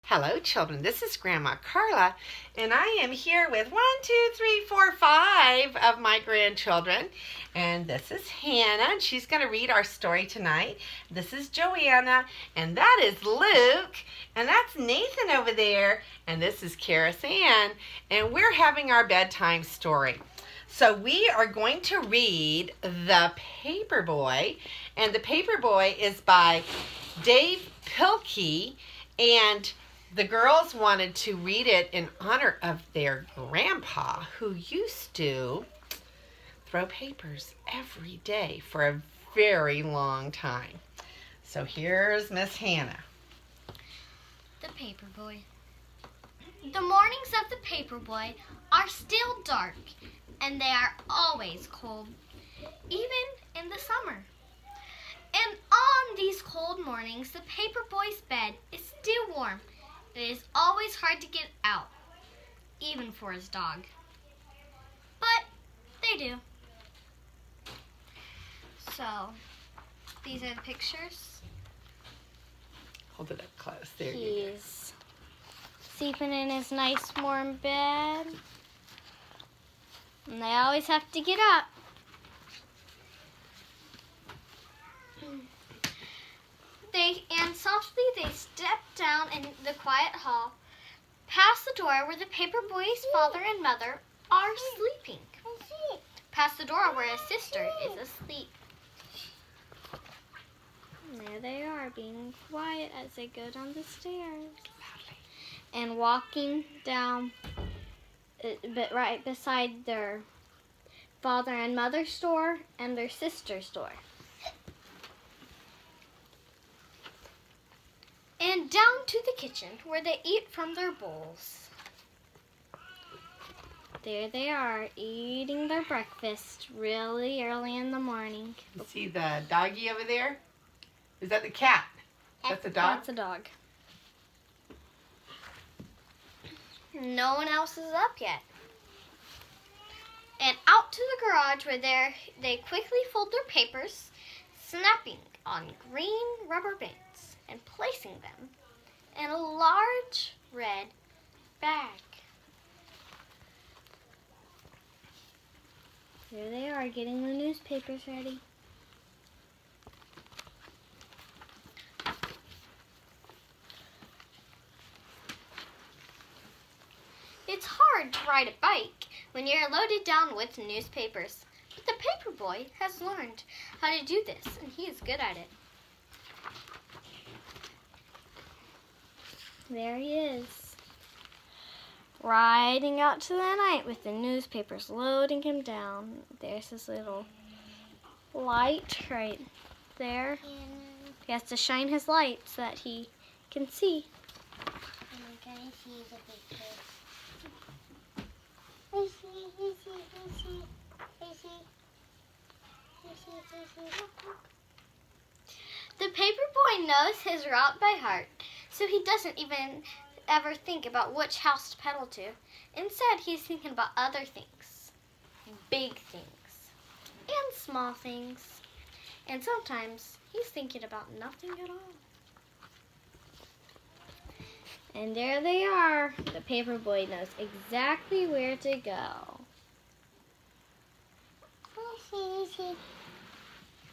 Hello, children. This is Grandma Carla, and I am here with 5 of my grandchildren. And this is Hannah, and she's going to read our story tonight. This is Joanna, and that is Luke, and that's Nathan over there, and this is Karis Ann, and we're having our bedtime story. So we are going to read The Paperboy, and The Paperboy is by Dave Pilkey, and the girls wanted to read it in honor of their grandpa, who used to throw papers every day for a very long time. So here's Miss Hannah. The Paperboy. The mornings of the Paperboy are still dark, and they are always cold, even in the summer. And on these cold mornings, the Paperboy's bed is still warm. It is always hard to get out, even for his dog. But they do. So, these are the pictures. Hold it up close. There you go. He's sleeping in his nice warm bed. And they always have to get up. And softly they step down in the quiet hall, past the door where the Paperboy's father and mother are sleeping, past the door where his sister is asleep. And there they are, being quiet as they go down the stairs and walking down, but right beside their father and mother's door and their sister's door. And down to the kitchen where they eat from their bowls. There they are, eating their breakfast really early in the morning. You see the doggy over there? Is that the cat? That's a dog? That's a dog. No one else is up yet. And out to the garage where they quickly fold their papers, snapping on green rubber bands and placing them in a large red bag. There they are, getting the newspapers ready. It's hard to ride a bike when you're loaded down with newspapers, but the Paperboy has learned how to do this, and he is good at it. There he is, riding out to the night with the newspapers loading him down. There's his little light right there. He has to shine his light so that he can see. I'm going to see the picture. The Paperboy knows his route by heart, so he doesn't even ever think about which house to pedal to. Instead, he's thinking about other things, big things, and small things. And sometimes he's thinking about nothing at all. And there they are. The Paperboy knows exactly where to go.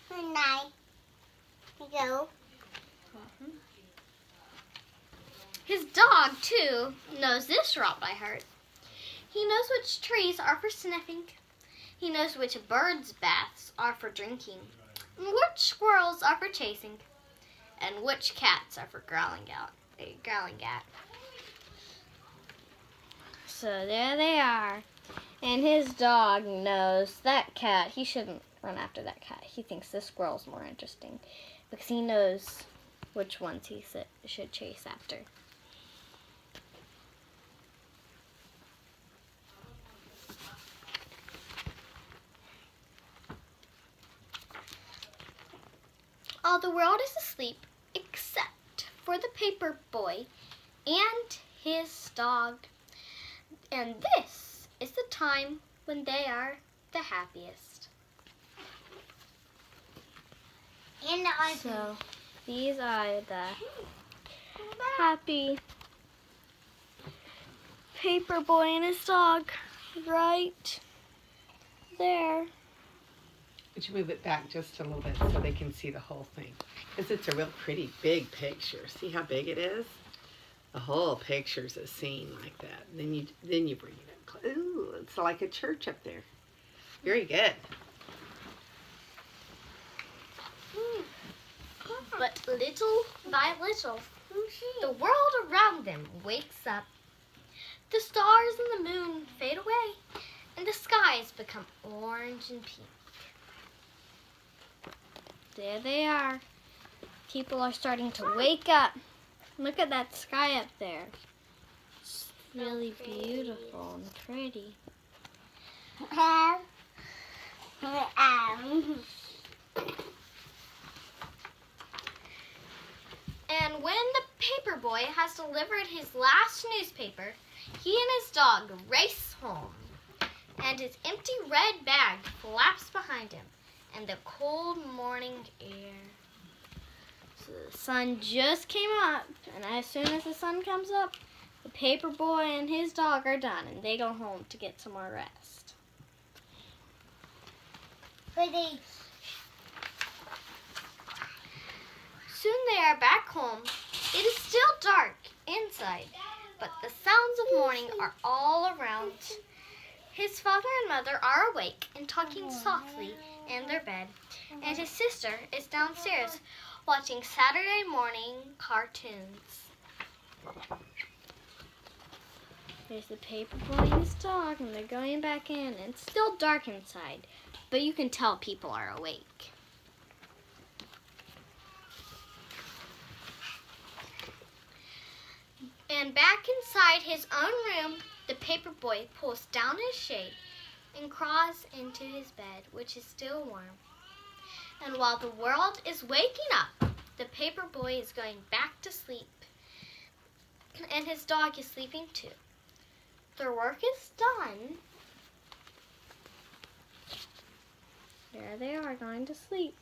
Good night. Go. His dog, too, knows this route by heart. He knows which trees are for sniffing. He knows which birds' baths are for drinking, and which squirrels are for chasing, and which cats are for growling at. So there they are. And his dog knows that cat. He shouldn't run after that cat. He thinks the squirrel's more interesting because he knows which ones he should chase after. All the world is asleep except for the Paperboy and his dog. And this is the time when they are the happiest. And So these are the happy Paperboy and his dog right there. Would you move it back just a little bit so they can see the whole thing? Because it's a real pretty big picture. See how big it is? The whole picture's a scene like that. Then you bring it up close. Ooh, it's like a church up there. Very good. But little by little, the world around them wakes up. The stars and the moon fade away, and the skies become orange and pink. There they are. People are starting to wake up. Look at that sky up there. It's really beautiful and pretty. And when the Paperboy has delivered his last newspaper, he and his dog race home. And his empty red bag flaps behind him in the cold morning air. So the sun just came up, and as soon as the sun comes up, the Paperboy and his dog are done, and they go home to get some more rest. Soon they are back home. It is still dark inside, but the sounds of morning are all around. His father and mother are awake and talking softly in their bed, and his sister is downstairs watching Saturday morning cartoons. There's the Paperboy and his dog, and they're going back in, and it's still dark inside, but you can tell people are awake. And back inside his own room, the Paperboy pulls down his shade and crawls into his bed, which is still warm. And while the world is waking up, the Paperboy is going back to sleep. And his dog is sleeping too. Their work is done. There they are, going to sleep.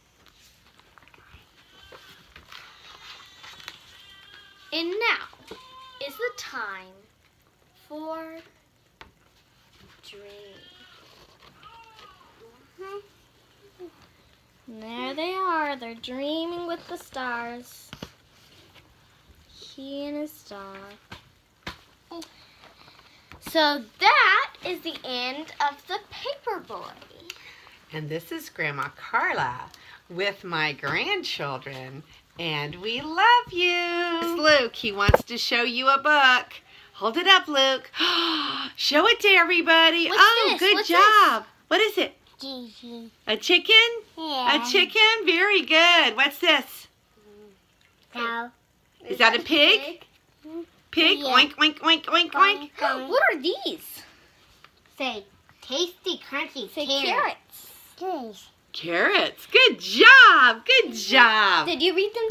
And now is the time for dreaming. And there they are. They're dreaming with the stars. He and his dog. So that is the end of the Paperboy. And this is Grandma Carla with my grandchildren. And we love you. It's Luke. He wants to show you a book. Hold it up, Luke. Show it to everybody. What's this? Good What's job. What is it? Gigi. A chicken? Yeah. A chicken? Very good. What's this? Cow. Is that a pig? Pig? Yeah. Oink, oink, oink, oink, oink. What are these? Say, tasty, crunchy Say carrots. carrots. Carrots. Good job. Good job. Did you read them to